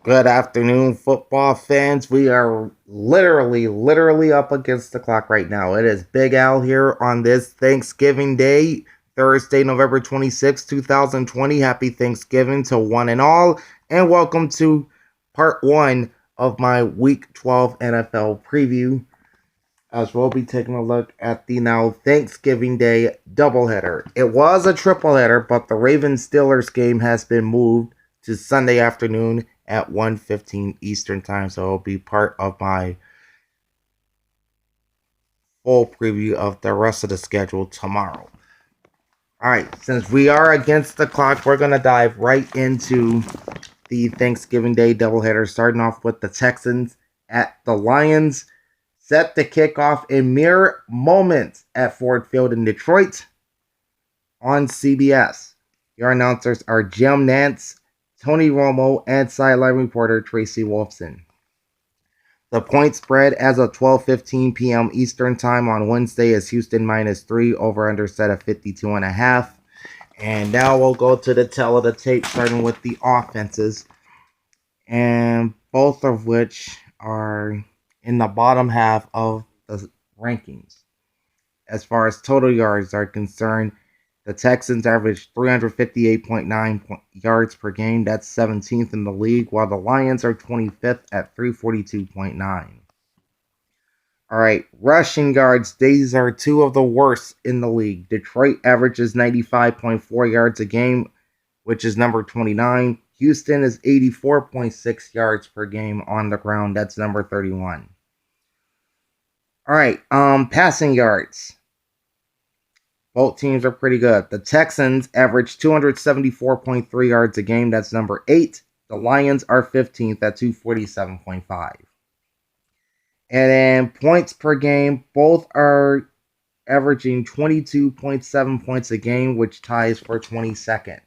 Good afternoon, football fans. We are literally up against the clock right now. It is Big Al here on this Thanksgiving Day, Thursday, November 26, 2020. Happy Thanksgiving to one and all, and welcome to part one of my Week 12 NFL preview, as we'll be taking a look at the now Thanksgiving Day doubleheader. It was a tripleheader, but the Ravens-Steelers game has been moved to Sunday afternoon at 1:15 Eastern Time, so it'll be part of my full preview of the rest of the schedule tomorrow. Alright, since we are against the clock, we're going to dive right into the Thanksgiving Day doubleheader, starting off with the Texans at the Lions, set to kick off in mere moments at Ford Field in Detroit on CBS. Your announcers are Jim Nantz, Tony Romo, and sideline reporter Tracy Wolfson. The point spread as of 12:15 p.m. Eastern Time on Wednesday is Houston -3, over-under set at 52.5. And now we'll go to the tail of the tape, starting with the offenses, and both of which are in the bottom half of the rankings. As far as total yards are concerned, the Texans averaged 358.9 yards per game. That's 17th in the league, while the Lions are 25th at 342.9. All right, rushing yards. These are two of the worst in the league. Detroit averages 95.4 yards a game, which is number 29. Houston is 84.6 yards per game on the ground. That's number 31. All right, passing yards. Both teams are pretty good. The Texans average 274.3 yards a game. That's number 8. The Lions are 15th at 247.5. And then points per game, both are averaging 22.7 points a game, which ties for 22nd.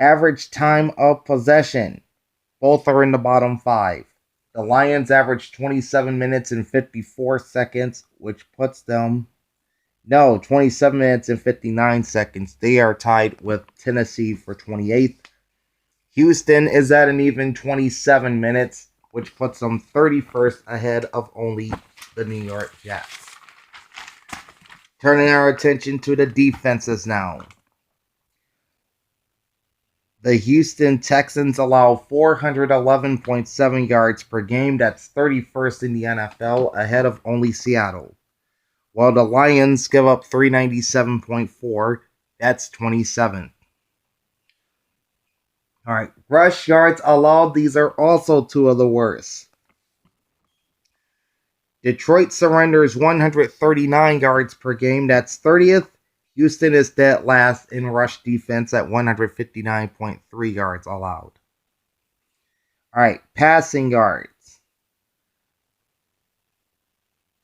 Average time of possession, both are in the bottom 5. The Lions average 27 minutes and 54 seconds, which puts them 27 minutes and 59 seconds. They are tied with Tennessee for 28th. Houston is at an even 27 minutes, which puts them 31st ahead of only the New York Jets. Turning our attention to the defenses now. The Houston Texans allow 411.7 yards per game. That's 31st in the NFL, ahead of only Seattle. While the Lions give up 397.4, that's 27th. All right, rush yards allowed, these are also two of the worst. Detroit surrenders 139 yards per game, that's 30th. Houston is dead last in rush defense at 159.3 yards allowed. All right, passing yards.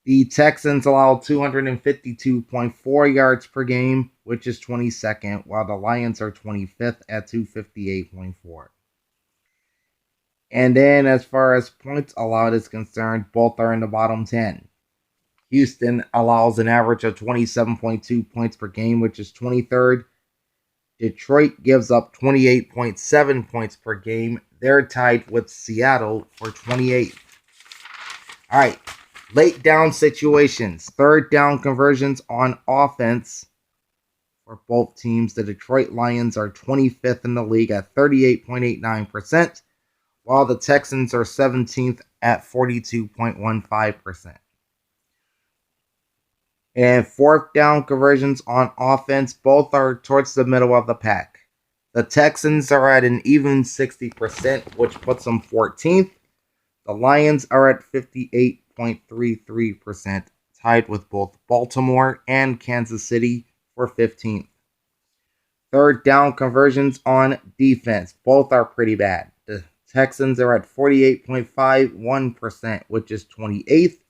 The Texans allow 252.4 yards per game, which is 22nd, while the Lions are 25th at 258.4. And then as far as points allowed is concerned, both are in the bottom 10. Houston allows an average of 27.2 points per game, which is 23rd. Detroit gives up 28.7 points per game. They're tied with Seattle for 28th. All right. Late down situations, third down conversions on offense for both teams. The Detroit Lions are 25th in the league at 38.89%, while the Texans are 17th at 42.15%. And fourth down conversions on offense, both are towards the middle of the pack. The Texans are at an even 60%, which puts them 14th. The Lions are at 58.33%, tied with both Baltimore and Kansas City for 15th. Third down conversions on defense, both are pretty bad. The Texans are at 48.51%, which is 28th.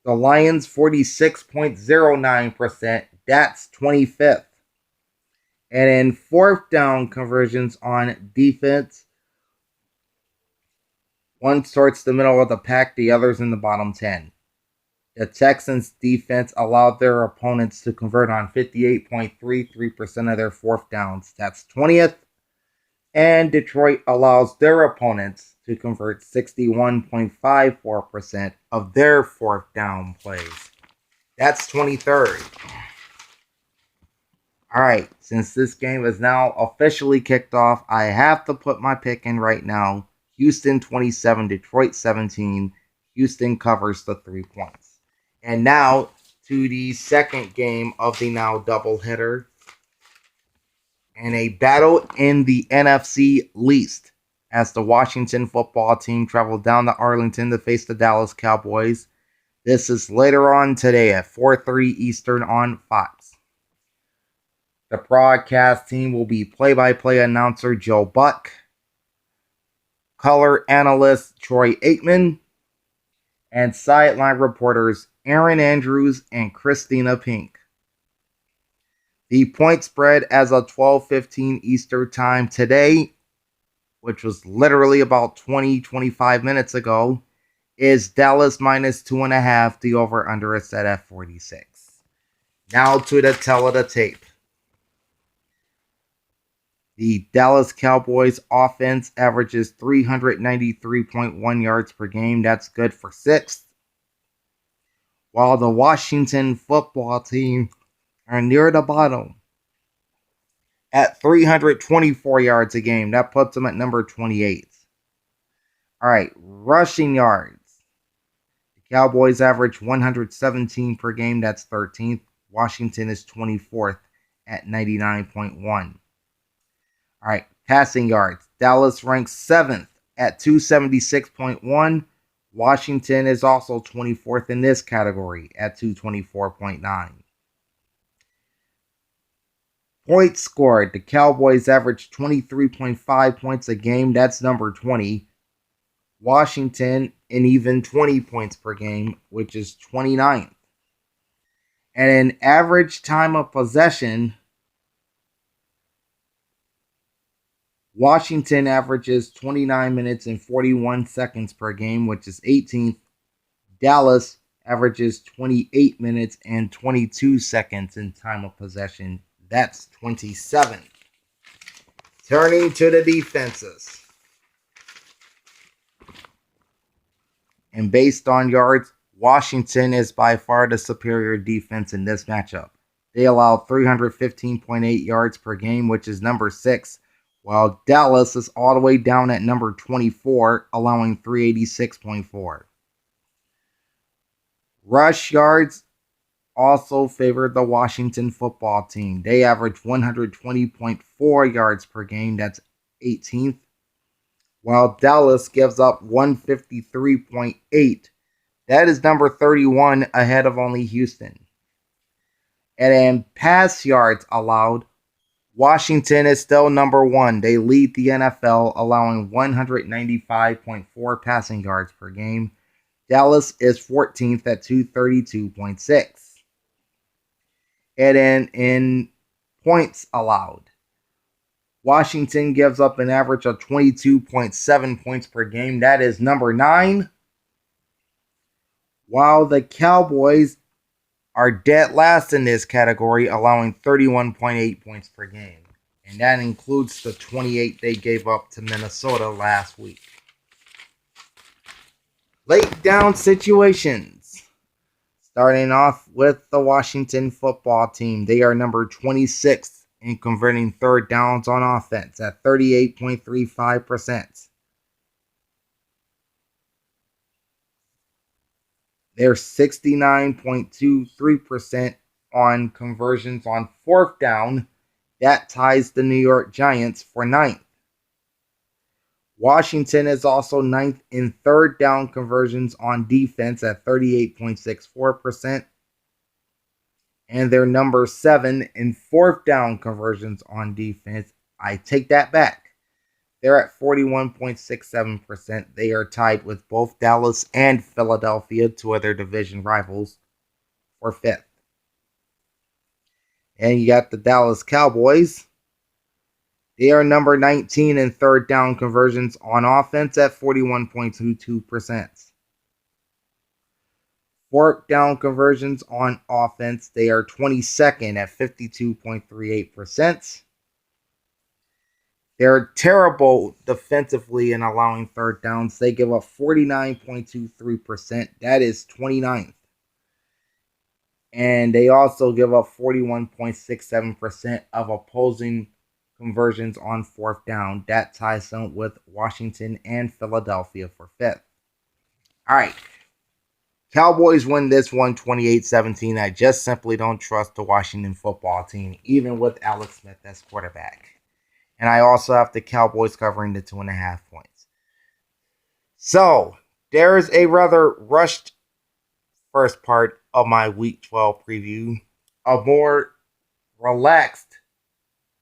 The Lions 46.09%, that's 25th. And in fourth down conversions on defense, one towards the middle of the pack, the other's in the bottom 10. The Texans defense allowed their opponents to convert on 58.33% of their fourth downs. That's 20th. And Detroit allows their opponents to convert 61.54% of their fourth down plays. That's 23rd. All right, since this game is now officially kicked off, I have to put my pick in right now. Houston 27, Detroit 17. Houston covers the 3 points. And now to the second game of the now doubleheader. And a battle in the NFC East as the Washington football team traveled down to Arlington to face the Dallas Cowboys. This is later on today at 4:30 Eastern on Fox. The broadcast team will be play-by-play announcer Joe Buck, color analyst Troy Aikman, and sideline reporters Aaron Andrews and Christina Pink. The point spread as of 12:15 Eastern Time today, which was literally about 25 minutes ago, is Dallas minus 2.5. The over-under is set at 46. Now to the tell of the tape. The Dallas Cowboys offense averages 393.1 yards per game. That's good for 6th. While the Washington football team are near the bottom at 324 yards a game. That puts them at number 28. All right, rushing yards. The Cowboys average 117 per game. That's 13th. Washington is 24th at 99.1. All right, passing yards. Dallas ranks 7th at 276.1. Washington is also 24th in this category at 224.9. Points scored. The Cowboys average 23.5 points a game. That's number 20. Washington an even 20 points per game, which is 29th. And an average time of possession, Washington averages 29 minutes and 41 seconds per game, which is 18th. Dallas averages 28 minutes and 22 seconds in time of possession. That's 27th. Turning to the defenses. And based on yards, Washington is by far the superior defense in this matchup. They allow 315.8 yards per game, which is number 6, while Dallas is all the way down at number 24, allowing 386.4. Rush yards also favored the Washington football team. They average 120.4 yards per game. That's 18th. While Dallas gives up 153.8. That is number 31, ahead of only Houston. And in pass yards allowed, Washington is still number 1. They lead the NFL, allowing 195.4 passing yards per game. Dallas is 14th at 232.6. And then in points allowed, Washington gives up an average of 22.7 points per game. That is number 9. While the Cowboys are dead last in this category, allowing 31.8 points per game. And that includes the 28 they gave up to Minnesota last week. Late down situations. Starting off with the Washington football team. They are number 26th in converting third downs on offense at 38.35%. They're 69.23% on conversions on fourth down. That ties the New York Giants for 9th. Washington is also 9th in third down conversions on defense at 38.64%. And they're number 7 in fourth down conversions on defense. I take that back. They're at 41.67%. They are tied with both Dallas and Philadelphia, 2 of their division rivals, for 5th. And you got the Dallas Cowboys. They are number 19 in third down conversions on offense at 41.22%. Fourth down conversions on offense, they are 22nd at 52.38%. They're terrible defensively in allowing third downs. They give up 49.23%. That is 29th. And they also give up 41.67% of opposing conversions on fourth down. That ties them with Washington and Philadelphia for fifth. All right. Cowboys win this one 28-17. I just simply don't trust the Washington football team, even with Alex Smith as quarterback. And I also have the Cowboys covering the 2.5 points. So, there's a rather rushed first part of my Week 12 preview. A more relaxed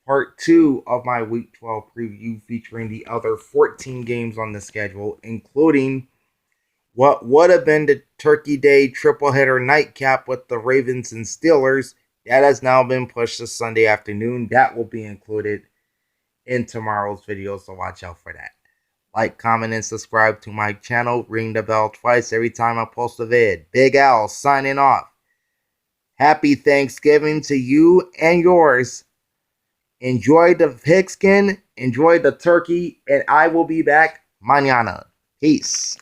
part 2 of my Week 12 preview featuring the other 14 games on the schedule, including what would have been the Turkey Day triple header nightcap with the Ravens and Steelers. That has now been pushed to Sunday afternoon. That will be included in tomorrow's video, so watch out for that. Like, comment, and subscribe to my channel. Ring the bell twice every time I post a vid. Big Al signing off. Happy Thanksgiving to you and yours. Enjoy the pigskin, enjoy the turkey, and I will be back mañana. Peace.